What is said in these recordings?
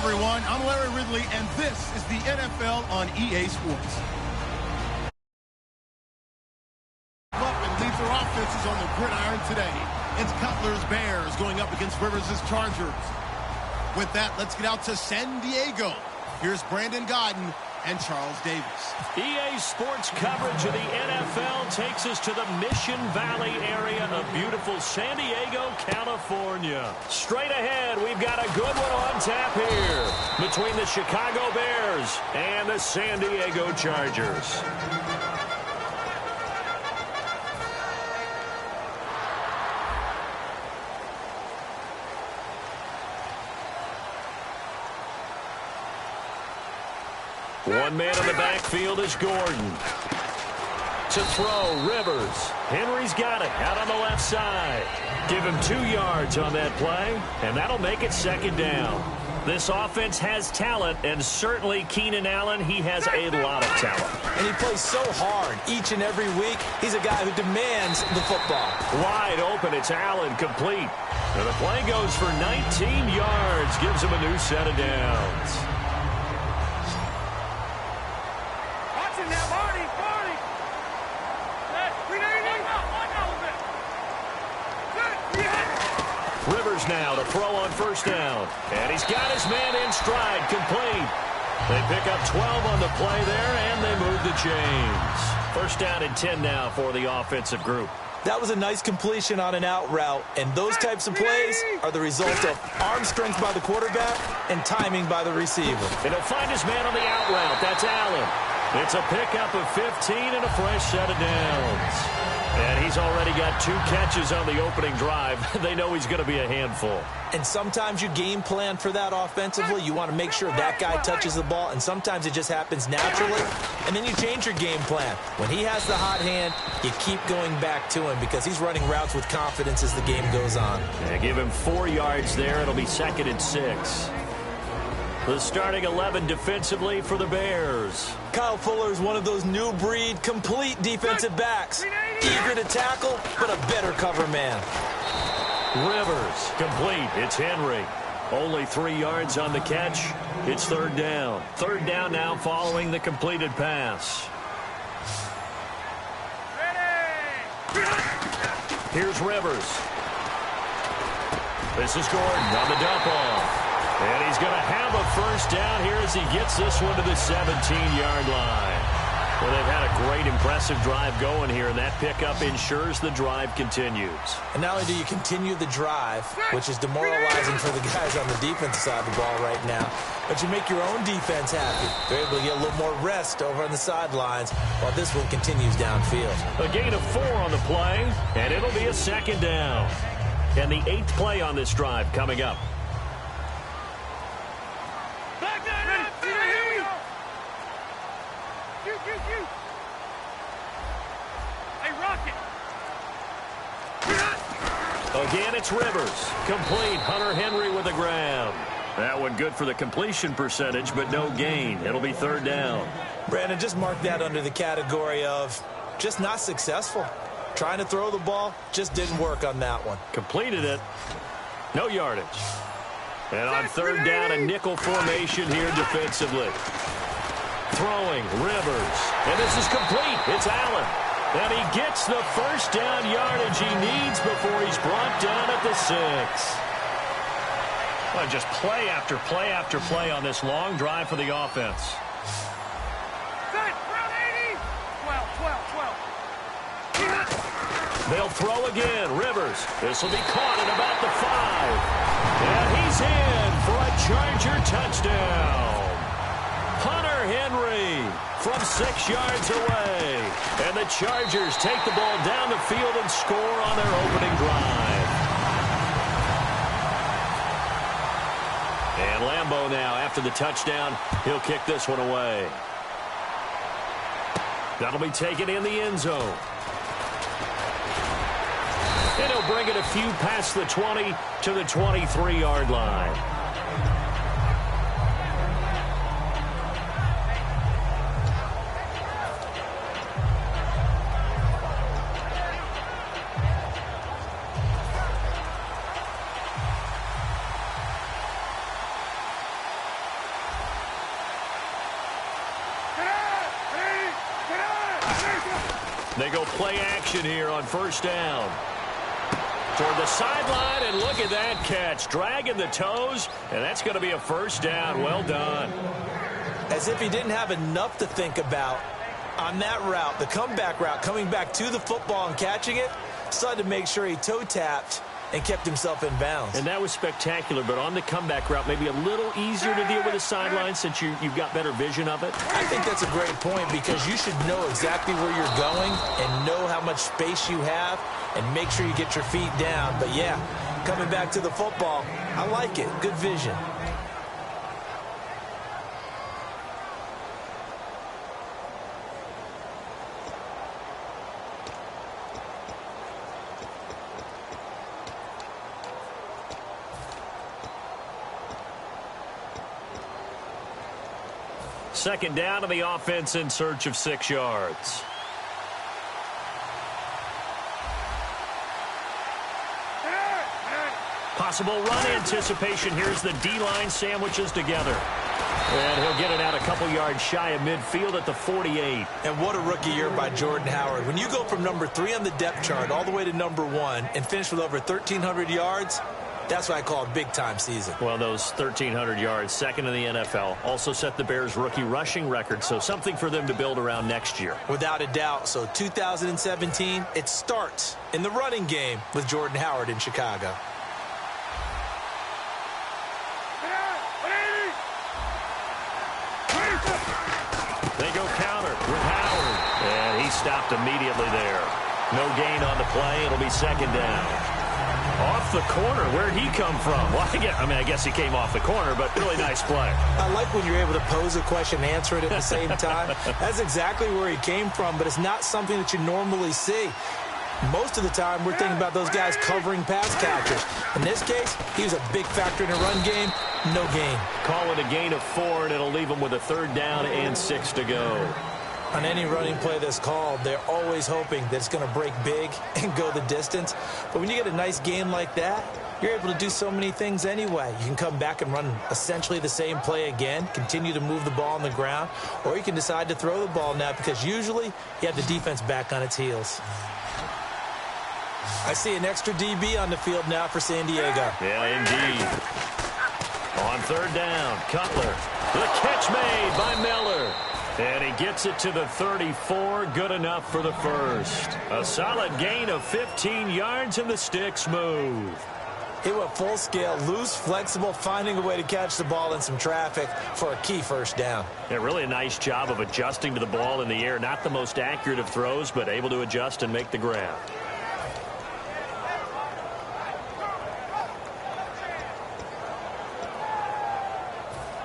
everyone. I'm Larry Ridley, and this is the NFL on EA Sports. Up and leads their offenses on the gridiron today. It's Cutler's Bears going up against Rivers' Chargers. With that, let's get out to San Diego. Here's Brandon Godden and Charles Davis. EA Sports coverage of the NFL takes us to the Mission Valley area of beautiful San Diego, California. Straight ahead, we've got a good one on tap here between the Chicago Bears and the San Diego Chargers. One man in the backfield is Gordon. To throw, Rivers. Henry's got it out on the left side. Give him 2 yards on that play, and that'll make it second down. This offense has talent, and certainly Keenan Allen, he has a lot of talent. And he plays so hard each and every week. He's a guy who demands the football. Wide open, it's Allen, complete. And the play goes for 19 yards, gives him a new set of downs. Rivers now to throw on first down. And he's got his man in stride, complete. They pick up 12 on the play there, and they move the chains. First down and 10 now for the offensive group. That was a nice completion on an out route, and those types of plays are the result of arm strength by the quarterback and timing by the receiver. And he'll find his man on the out route. That's Allen. It's a pickup of 15 and a fresh set of downs. And he's already got 2 catches on the opening drive. They know he's going to be a handful. And sometimes you game plan for that offensively. You want to make sure that guy touches the ball, and sometimes it just happens naturally. And then you change your game plan. When he has the hot hand, you keep going back to him because he's running routes with confidence as the game goes on. Yeah, give him 4 yards there. It'll be second and 6. The starting 11 defensively for the Bears. Kyle Fuller is one of those new breed, complete defensive backs. Eager to tackle, but a better cover man. Rivers, complete. It's Henry. Only 3 yards on the catch. It's third down. Third down now following the completed pass. Here's Rivers. This is Gordon on the dump off. And he's going to have a first down here as he gets this one to the 17-yard line. Well, they've had a great, impressive drive going here, and that pickup ensures the drive continues. And not only do you continue the drive, which is demoralizing for the guys on the defensive side of the ball right now, but you make your own defense happy. They're able to get a little more rest over on the sidelines while this one continues downfield. A gain of 4 on the play, and it'll be a second down. And the 8th play on this drive coming up. Again, it's Rivers. Complete. Hunter Henry with a grab. That one good for the completion percentage, but no gain. It'll be third down. Brandon, just mark that under the category of just not successful. Trying to throw the ball, just didn't work on that one. Completed it. No yardage. And on third down, a nickel formation here defensively. Throwing, Rivers. And this is complete. It's Allen. And he gets the first down yardage he needs before he's brought down at the 6. Well, just play after play after play on this long drive for the offense. They'll throw again. Rivers. This will be caught at about the 5. And he's in for a Charger touchdown. Hunter Henry from 6 yards away. And the Chargers take the ball down the field and score on their opening drive. And Lambeau now, after the touchdown, he'll kick this one away. That'll be taken in the end zone. And he'll bring it a few past the 20 to the 23-yard line. They go play action here on first down. Toward the sideline, and look at that catch. Dragging the toes, and that's going to be a first down. Well done. As if he didn't have enough to think about on that route, the comeback route, coming back to the football and catching it, decided to make sure he toe-tapped and kept himself in bounds. And that was spectacular, but on the comeback route, maybe a little easier to deal with the sideline since you've got better vision of it. I think that's a great point because you should know exactly where you're going and know how much space you have and make sure you get your feet down. But, yeah, coming back to the football, I like it. Good vision. Second down to the offense in search of 6 yards. Possible run anticipation. Here's the D-line sandwiches together. And he'll get it out a couple yards shy of midfield at the 48. And what a rookie year by Jordan Howard. When you go from number 3 on the depth chart all the way to number 1 and finish with over 1,300 yards, that's what I call a big-time season. Well, those 1,300 yards, second in the NFL, also set the Bears' rookie rushing record, so something for them to build around next year. Without a doubt. So 2017, it starts in the running game with Jordan Howard in Chicago. They go counter with Howard, and he stopped immediately there. No gain on the play. It'll be second down. Off the corner. Where'd he come from? Well, I guess he came off the corner, but really nice play. I like when you're able to pose a question and answer it at the same time. That's exactly where he came from, but it's not something that you normally see. Most of the time, we're thinking about those guys covering pass catchers. In this case, he was a big factor in the run game. No gain. Call it a gain of 4, and it'll leave him with a third down and 6 to go. On any running play that's called, they're always hoping that it's going to break big and go the distance. But when you get a nice gain like that, you're able to do so many things anyway. You can come back and run essentially the same play again, continue to move the ball on the ground, or you can decide to throw the ball now because usually you have the defense back on its heels. I see an extra DB on the field now for San Diego. Yeah, indeed. On third down, Cutler. The catch made by Miller. And he gets it to the 34. Good enough for the first. A solid gain of 15 yards, and the sticks move. He went full scale, loose, flexible, finding a way to catch the ball in some traffic for a key first down. Yeah, really a nice job of adjusting to the ball in the air. Not the most accurate of throws, but able to adjust and make the grab.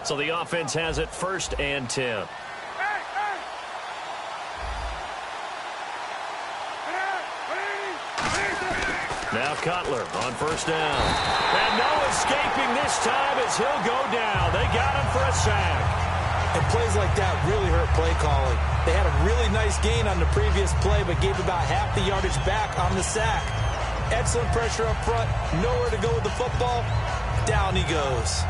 So the offense has it first and 10. Now Cutler on first down. And no escaping this time as he'll go down. They got him for a sack. And plays like that really hurt play calling. They had a really nice gain on the previous play, but gave about half the yardage back on the sack. Excellent pressure up front. Nowhere to go with the football. Down he goes.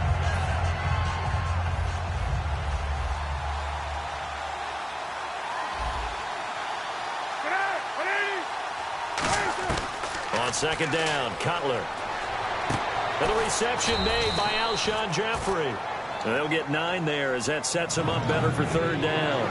On second down, Cutler. And the reception made by Alshon Jeffrey. And they'll get 9 there as that sets them up better for third down.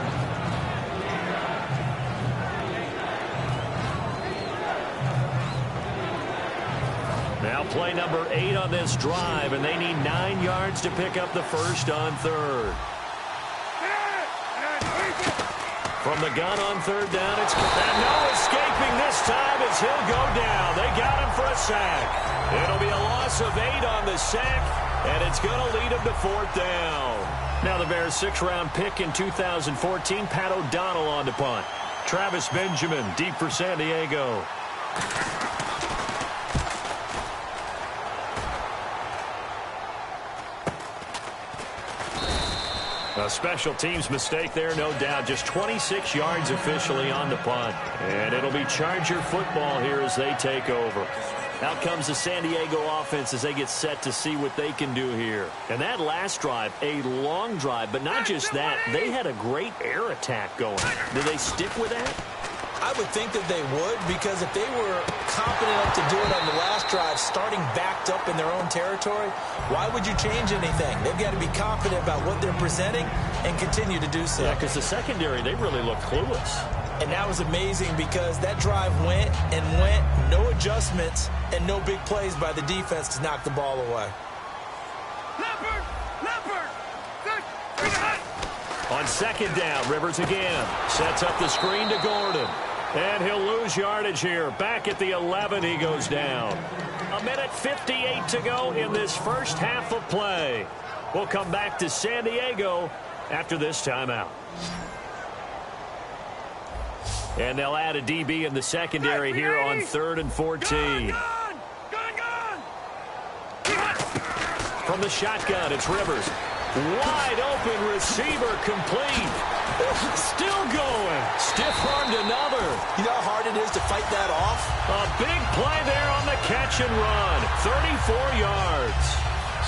Now play number 8 on this drive, and they need 9 yards to pick up the first on third. From the gun on third down, it's and no escaping this time as he'll go down. They got him for a sack. It'll be a loss of 8 on the sack, and it's going to lead him to fourth down. Now the Bears' 6th-round pick in 2014, Pat O'Donnell on to punt. Travis Benjamin, deep for San Diego. A special teams mistake there, no doubt. Just 26 yards officially on the punt. And it'll be Charger football here as they take over. Out comes the San Diego offense as they get set to see what they can do here. And that last drive, a long drive, but not just that. They had a great air attack going. Do they stick with that? I would think that they would, because if they were competent enough to do it on the last drive, starting backed up in their own territory, why would you change anything? They've got to be confident about what they're presenting and continue to do so. Yeah, because the secondary, they really looked clueless. And that was amazing because that drive went and went, no adjustments, and no big plays by the defense to knock the ball away. On second down, Rivers again. Sets up the screen to Gordon. And he'll lose yardage here. Back at the 11, he goes down. 1:58 to go in this first half of play. We'll come back to San Diego after this timeout. And they'll add a DB in the secondary here on 3rd and 14. From the shotgun, it's Rivers. Wide open receiver complete. Still going. Stiff armed another. You know how hard it is to fight that off? A big play there on the catch and run. 34 yards.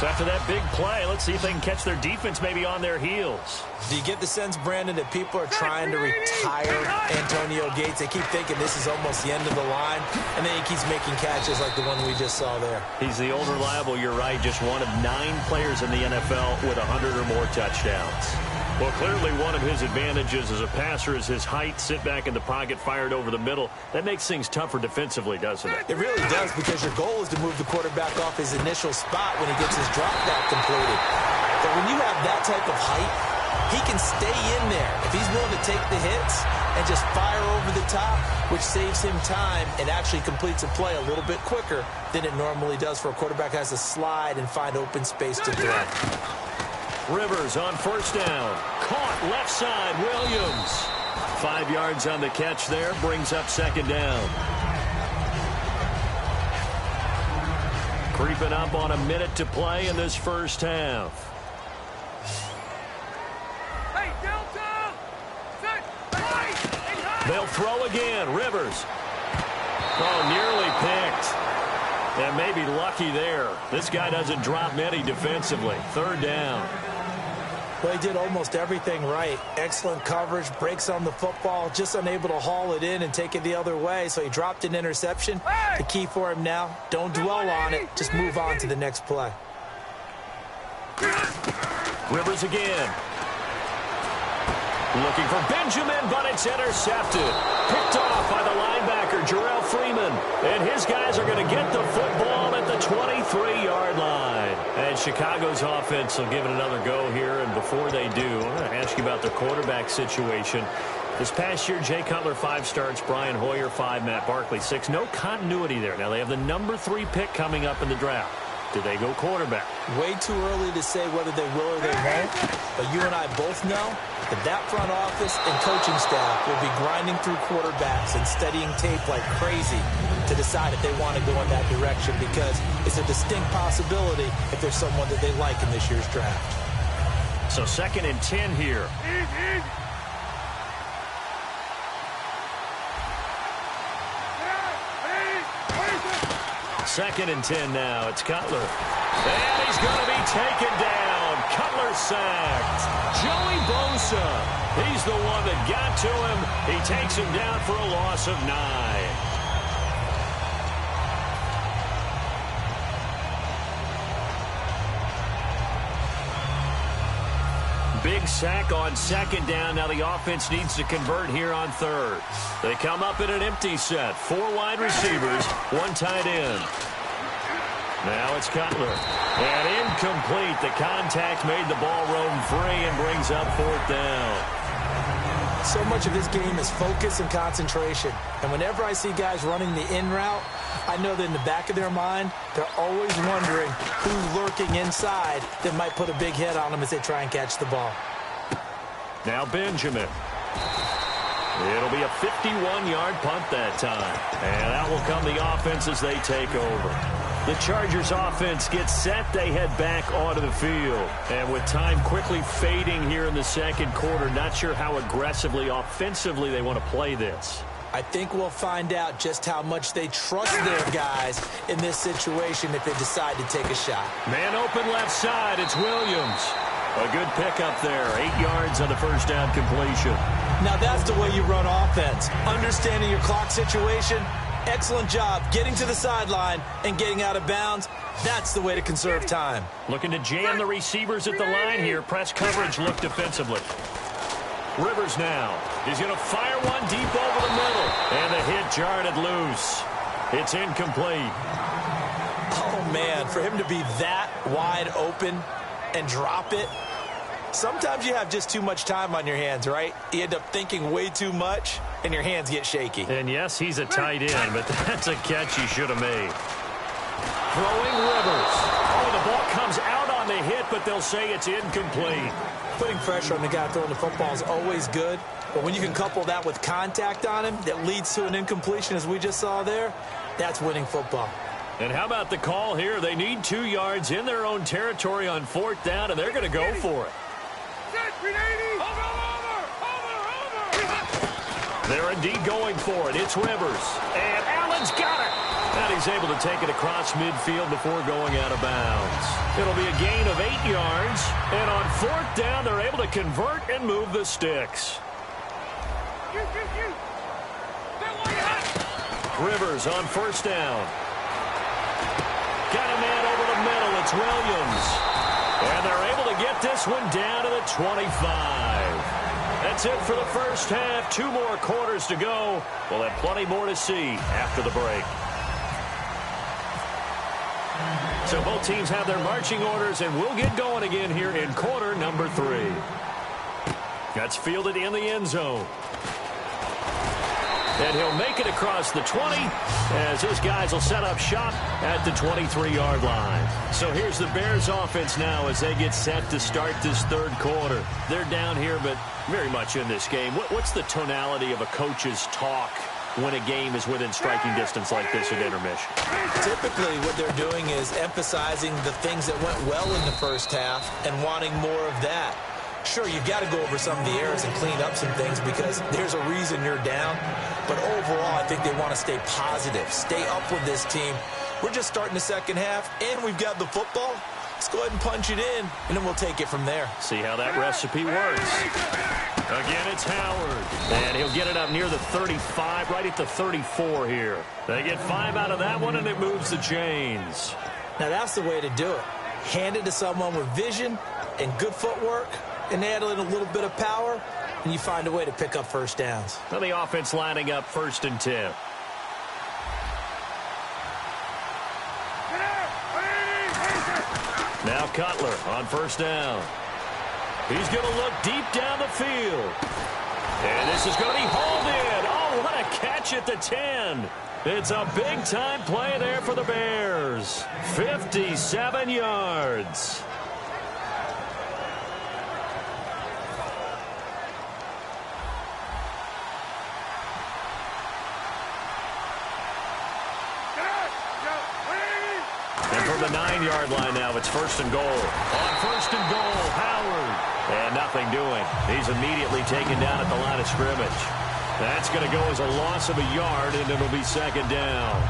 So after that big play, let's see if they can catch their defense maybe on their heels. Do you get the sense, Brandon, that people are trying to retire Antonio Gates? They keep thinking this is almost the end of the line, and then he keeps making catches like the one we just saw there. He's the old reliable, you're right, just one of 9 players in the NFL with 100 or more touchdowns. Well, clearly one of his advantages as a passer is his height, sit back in the pocket, fired over the middle. That makes things tougher defensively, doesn't it? It really does, because your goal is to move the quarterback off his initial spot when he gets his drop back completed. But when you have that type of height, he can stay in there if he's willing to take the hits and just fire over the top, which saves him time and actually completes a play a little bit quicker than it normally does for a quarterback who has to slide and find open space to throw. Rivers on first down. Caught left side, Williams. 5 yards on the catch there, brings up second down. Creeping up on a minute to play in this first half. They'll throw again. Rivers. Oh, nearly picked. And maybe lucky there. This guy doesn't drop many defensively. Third down. Well, he did almost everything right. Excellent coverage, breaks on the football, just unable to haul it in and take it the other way. So he dropped an interception. The key for him now, don't dwell on it. Just move on to the next play. Rivers again. Looking for Benjamin, but it's intercepted. Picked off by the linebacker, Jarrell Freeman. And his guys are going to get the football at the 23-yard line. And Chicago's offense will give it another go here. And before they do, I'm going to ask you about their quarterback situation. This past year, Jay Cutler, 5 starts. Brian Hoyer, 5. Matt Barkley, 6. No continuity there. Now, they have the number 3 pick coming up in the draft. Do they go quarterback? Way too early to say whether they will or they won't. But you and I both know that front office and coaching staff will be grinding through quarterbacks and studying tape like crazy to decide if they want to go in that direction, because it's a distinct possibility if there's someone that they like in this year's draft. So 2nd and 10 here. Second and 10 now. It's Cutler. And he's going to be taken down. Cutler sacked. Joey Bosa. He's the one that got to him. He takes him down for a loss of 9. Big sack on second down. Now the offense needs to convert here on third. They come up in an empty set. 4 wide receivers, 1 tight end. Now it's Cutler. And incomplete. The contact made the ball roam free and brings up 4th down. So much of this game is focus and concentration. And whenever I see guys running the in route, I know that in the back of their mind, they're always wondering who's lurking inside that might put a big hit on them as they try and catch the ball. Now Benjamin. It'll be a 51-yard punt that time. And out will come the offense as they take over. The Chargers offense gets set. They head back onto the field. And with time quickly fading here in the second quarter, not sure how aggressively, offensively they want to play this. I think we'll find out just how much they trust their guys in this situation if they decide to take a shot. Man open left side. It's Williams. A good pickup there. 8 yards on the first down completion. Now that's the way you run offense. Understanding your clock situation. Excellent job getting to the sideline and getting out of bounds. That's the way to conserve time. Looking to jam the receivers at the line here. Press coverage look defensively. Rivers now. He's going to fire one deep over the middle. And the hit jarred it loose. It's incomplete. Oh, man, for him to be that wide open and drop it. Sometimes you have just too much time on your hands, right? You end up thinking way too much, and your hands get shaky. And yes, he's a tight end, but that's a catch he should have made. Throwing Rivers. Oh, the ball comes out on the hit, but they'll say it's incomplete. Putting pressure on the guy throwing the football is always good, but when you can couple that with contact on him that leads to an incompletion, as we just saw there, that's winning football. And how about the call here? They need 2 yards in their own territory on 4th down, and they're going to go for it. They're indeed going for it. It's Rivers. And Allen's got it. And he's able to take it across midfield before going out of bounds. It'll be a gain of 8 yards. And on 4th down, they're able to convert and move the sticks. Rivers on 1st down. Got a man over the middle. It's Williams. And they're able to get this one down to the 25. That's it for the first half. 2 more quarters to go. We'll have plenty more to see after the break. So both teams have their marching orders, and we'll get going again here in quarter number 3. That's fielded in the end zone. And he'll make it across the 20 as his guys will set up shop at the 23-yard line. So here's the Bears offense now as they get set to start this 3rd quarter. They're down here, but very much in this game. What's the tonality of a coach's talk when a game is within striking distance like this at intermission? Typically what they're doing is emphasizing the things that went well in the first half and wanting more of that. Sure, you've got to go over some of the errors and clean up some things because there's a reason you're down. But overall, I think they want to stay positive, stay up with this team. We're just starting the second half, and we've got the football. Let's go ahead and punch it in, and then we'll take it from there. See how that recipe works. Again, it's Howard. And he'll get it up near the 35, right at the 34 here. They get 5 out of that one, and it moves the chains. Now, that's the way to do it. Hand it to someone with vision and good footwork, and add in a little bit of power, and you find a way to pick up first downs. Well, the offense lining up 1st and 10. Now Cutler on 1st down. He's going to look deep down the field. And this is going to be hauled in. Oh, what a catch at the 10. It's a big-time play there for the Bears. 57 yards. From the 9-yard line now, it's 1st and goal. On 1st and goal, Howard. And nothing doing. He's immediately taken down at the line of scrimmage. That's going to go as a loss of a yard, and it'll be 2nd down.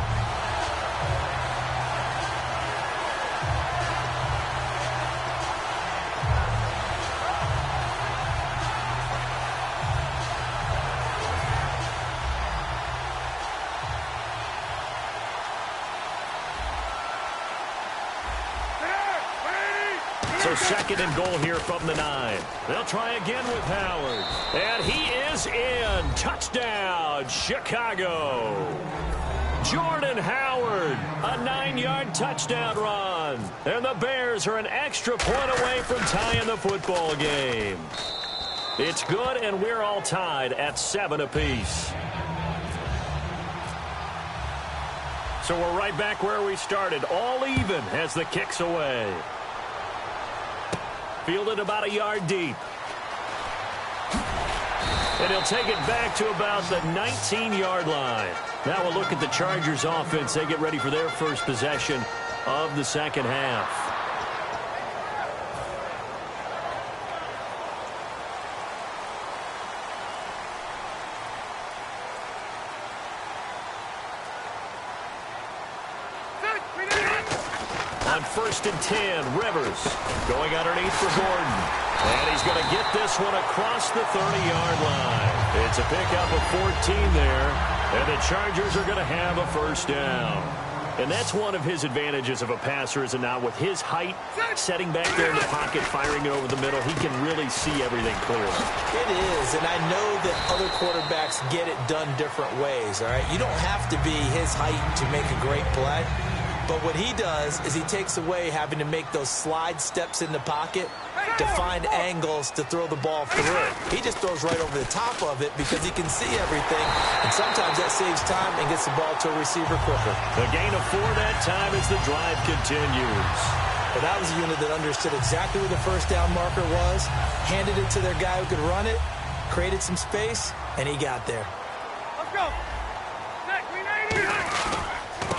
So 2nd and goal here from the 9. They'll try again with Howard. And he is in. Touchdown, Chicago. Jordan Howard, a 9-yard touchdown run. And the Bears are an extra point away from tying the football game. It's good, and we're all tied at 7 apiece. So we're right back where we started, all even as the kick's away. Fielded about a yard deep. And he'll take it back to about the 19-yard line. Now we'll look at the Chargers offense. They get ready for their first possession of the second half. On 1st and 10. Rivers going underneath for Gordon. And he's going to get this one across the 30-yard line. It's a pickup of 14 there. And the Chargers are going to have a first down. And that's one of his advantages of a passer, is it not? With his height, setting back there in the pocket, firing it over the middle, he can really see everything clearly. It is, and I know that other quarterbacks get it done different ways, all right? You don't have to be his height to make a great play. But what he does is he takes away having to make those slide steps in the pocket to find angles to throw the ball through. He just throws right over the top of it because he can see everything, and sometimes that saves time and gets the ball to a receiver quicker. The gain of 4 that time as the drive continues. But that was a unit that understood exactly where the first down marker was, handed it to their guy who could run it, created some space, and he got there. Let's go.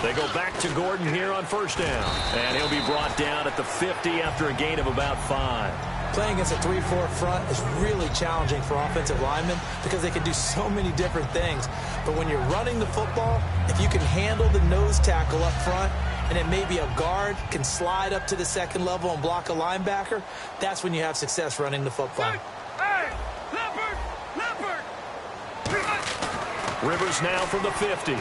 They go back to Gordon here on first down. And he'll be brought down at the 50 after a gain of about 5. Playing against a 3-4 front is really challenging for offensive linemen because they can do so many different things. But when you're running the football, if you can handle the nose tackle up front, and then maybe a guard can slide up to the second level and block a linebacker, that's when you have success running the football. Hey, Leopard! Rivers now from the 50.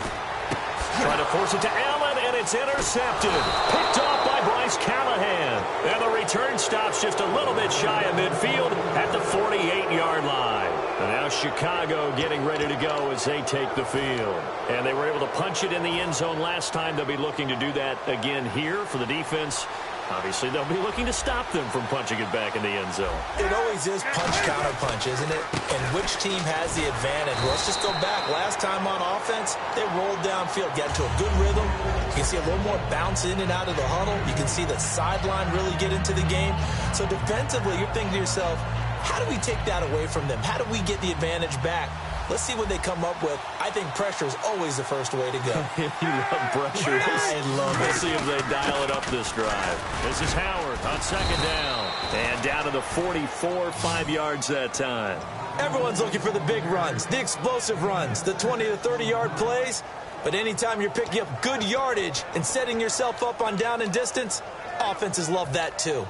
Trying to force it to Allen, and it's intercepted. Picked off by Bryce Callahan. And the return stops just a little bit shy of midfield at the 48-yard line. And now Chicago getting ready to go as they take the field. And they were able to punch it in the end zone last time. They'll be looking to do that again here for the defense. Obviously, they'll be looking to stop them from punching it back in the end zone. It always is punch-counter-punch, isn't it? And which team has the advantage? Well, let's just go back. Last time on offense, they rolled downfield, got into a good rhythm. You can see a little more bounce in and out of the huddle. You can see the sideline really get into the game. So defensively, you're thinking to yourself, how do we take that away from them? How do we get the advantage back? Let's see what they come up with. I think pressure is always the first way to go. You love pressure. I love it. We'll see if they dial it up this drive. This is Howard on second down. And down to the 44, 5 yards that time. Everyone's looking for the big runs, the explosive runs, the 20 to 30-yard plays. But anytime you're picking up good yardage and setting yourself up on down and distance, offenses love that too.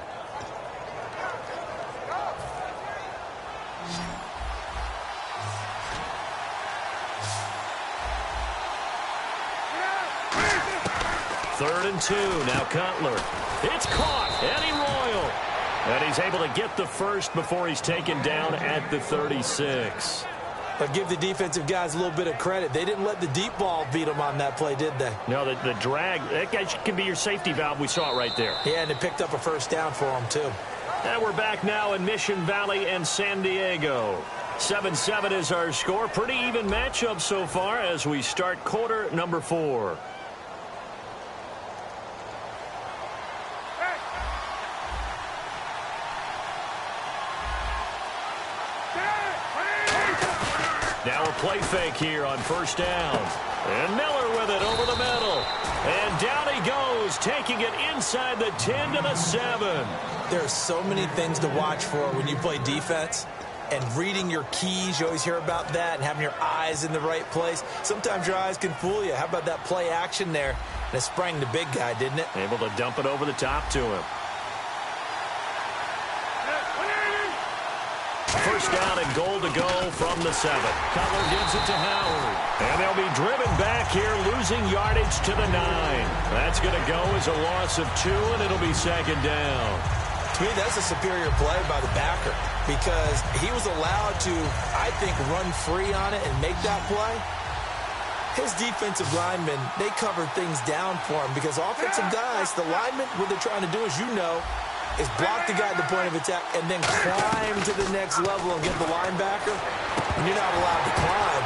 Third and 2. Now Cutler. It's caught. Eddie Royal. And he's able to get the first before he's taken down at the 36. But give the defensive guys a little bit of credit. They didn't let the deep ball beat them on that play, did they? No, the drag, that guy can be your safety valve. We saw it right there. Yeah, and it picked up a first down for them, too. And we're back now in Mission Valley and San Diego. 7-7 is our score. Pretty even matchup so far as we start quarter number 4. Now a play fake here on first down. And Miller with it over the middle. And down he goes, taking it inside the 10 to the 7. There are so many things to watch for when you play defense. And reading your keys, you always hear about that, and having your eyes in the right place. Sometimes your eyes can fool you. How about that play action there? And it sprang the big guy, didn't it? Able to dump it over the top to him. First down and goal to go from the 7. Cutler gives it to Howard. And they'll be driven back here, losing yardage to the 9. That's going to go as a loss of 2, and it'll be second down. To me, that's a superior play by the backer because he was allowed to, I think, run free on it and make that play. His defensive linemen, they covered things down for him because offensive guys, the linemen, what they're trying to do, as you know, is block the guy at the point of attack and then climb to the next level and get the linebacker. When you're not allowed to climb,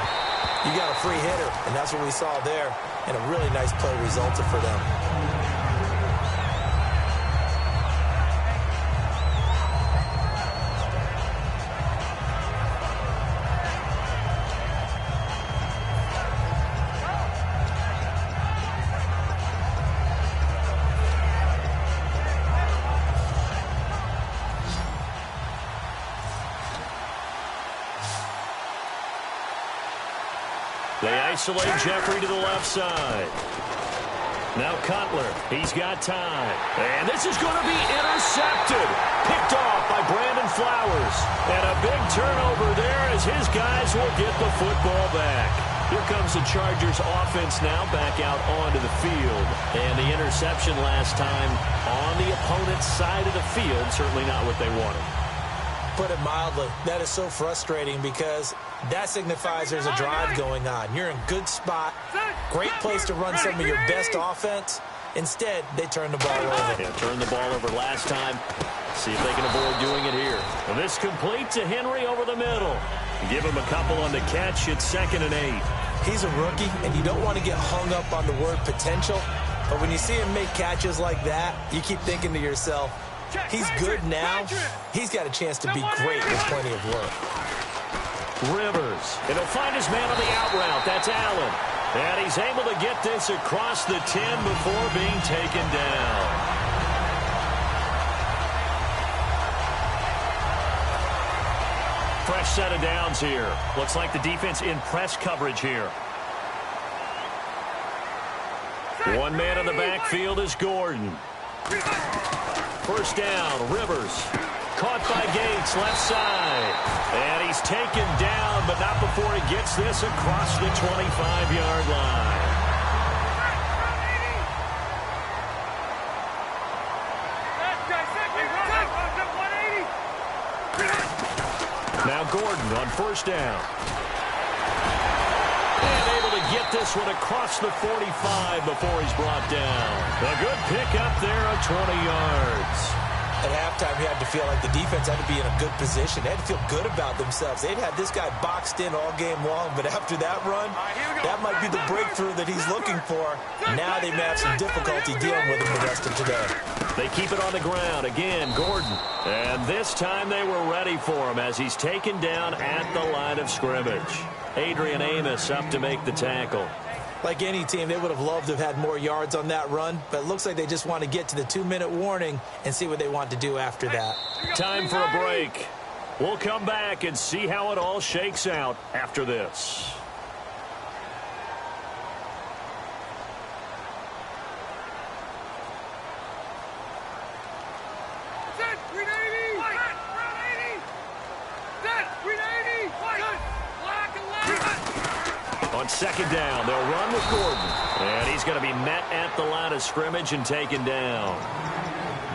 you got a free hitter, and that's what we saw there, and a really nice play resulted for them. They isolate Jeffrey to the left side. Now Cutler, he's got time. And this is going to be intercepted. Picked off by Brandon Flowers. And a big turnover there as his guys will get the football back. Here comes the Chargers offense now back out onto the field. And the interception last time on the opponent's side of the field, certainly not what they wanted. Put it mildly, that is so frustrating because that signifies there's a drive going on. You're in a good spot, great place to run some of your best offense. Instead, they turn the ball over. Yeah, turned the ball over last time. See if they can avoid doing it here. Well, this complete to Henry over the middle. Give him a couple on the catch. It's 2nd and 8. He's a rookie, and you don't want to get hung up on the word potential. But when you see him make catches like that, you keep thinking to yourself, he's good now. He's got a chance to be great with plenty of work. Rivers. And he'll find his man on the out route. That's Allen. And he's able to get this across the 10 before being taken down. Fresh set of downs here. Looks like the defense in press coverage here. One man in the backfield is Gordon. First down, Rivers. Caught by Gates, left side. And he's taken down, but not before he gets this across the 25-yard line. Now Gordon on first down. And able to get this one across the 45 before he's brought down. A good pickup there of 20 yards. At halftime, you had to feel like the defense had to be in a good position. They had to feel good about themselves. They'd had this guy boxed in all game long, but after that run, that might be the breakthrough that he's looking for. Now they may have some difficulty dealing with him the rest of today. They keep it on the ground. Again, Gordon. And this time they were ready for him as he's taken down at the line of scrimmage. Adrian Amos up to make the tackle. Like any team, they would have loved to have had more yards on that run, but it looks like they just want to get to the 2-minute warning and see what they want to do after that. Time for a break. We'll come back and see how it all shakes out after this. On second down, they'll run with Gordon. And he's going to be met at the line of scrimmage and taken down.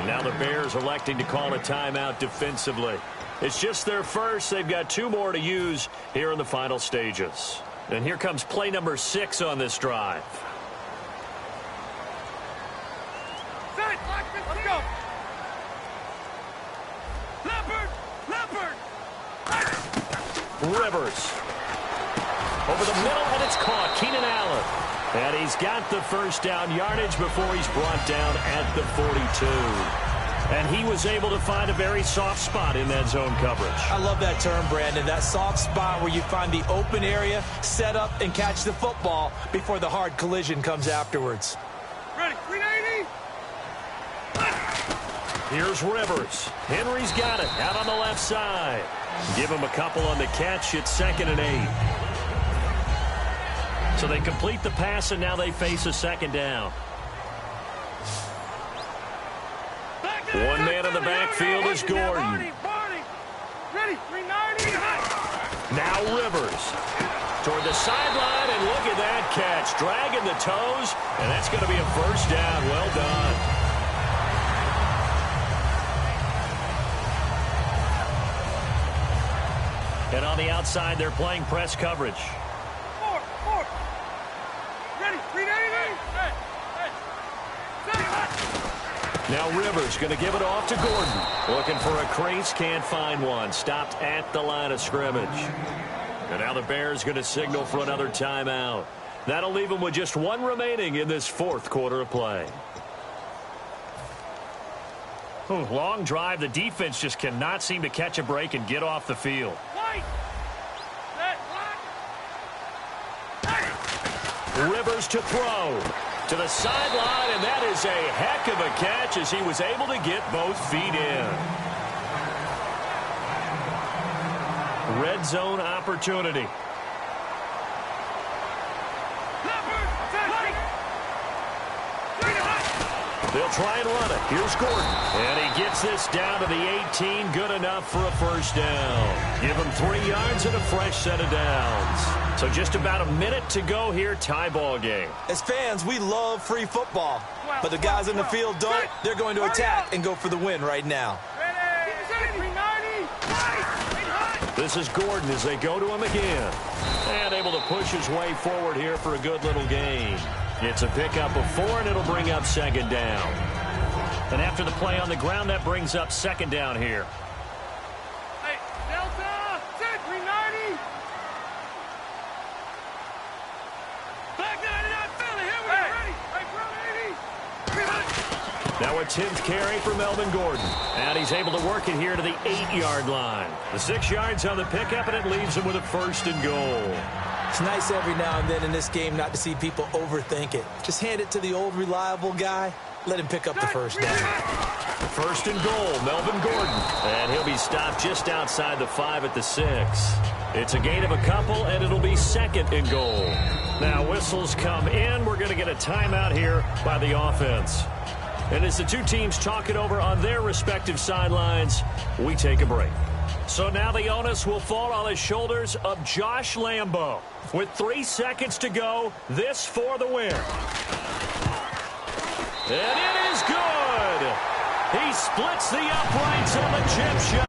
Now the Bears electing to call a timeout defensively. It's just their first. They've got 2 more to use here in the final stages. And here comes play number 6 on this drive. Let's go. Leopard. Rivers. Over the middle, and it's caught. Keenan Allen. And he's got the first down yardage before he's brought down at the 42. And he was able to find a very soft spot in that zone coverage. I love that term, Brandon. That soft spot where you find the open area, set up, and catch the football before the hard collision comes afterwards. Ready, 380. Here's Rivers. Henry's got it out on the left side. Give him a couple on the catch. It's 2nd and 8. So they complete the pass, and now they face a second down. One man in the backfield is Gordon. Ready, 390. Now Rivers toward the sideline, and look at that catch. Dragging the toes, and that's going to be a first down. Well done. And on the outside, they're playing press coverage. Four. Ready, 380. Now Rivers going to give it off to Gordon. Looking for a crease, can't find one. Stopped at the line of scrimmage. And now the Bears going to signal for another timeout. That'll leave them with just 1 remaining in this 4th quarter of play. Long drive. The defense just cannot seem to catch a break and get off the field. Rivers to throw. To the sideline, and that is a heck of a catch as he was able to get both feet in. Red zone opportunity. They'll try and run it. Here's Gordon. And he gets this down to the 18. Good enough for a first down. Give him 3 yards and a fresh set of downs. So just about a minute to go here. Tie ball game. As fans, we love free football. But the guys in the field don't. They're going to attack and go for the win right now. This is Gordon as they go to him again. And able to push his way forward here for a good little gain. It's a pickup of 4, and it'll bring up second down. And after the play on the ground, that brings up second down here. Hey, Delta, set, 390. Back 99, Philly, here we go, ready. Hey, front 80. Now a 10th carry for Melvin Gordon. And he's able to work it here to the 8-yard line. The 6 yards on the pickup, and it leaves him with a first and goal. It's nice every now and then in this game not to see people overthink it. Just hand it to the old reliable guy. Let him pick up the first down. First and goal, Melvin Gordon. And he'll be stopped just outside the 5 at the 6. It's a gain of a couple, and it'll be second and goal. Now whistles come in. We're going to get a timeout here by the offense. And as the two teams talk it over on their respective sidelines, we take a break. So now the onus will fall on the shoulders of Josh Lambo. With 3 seconds to go, this for the win. And it is good. He splits the uprights on the chip shot.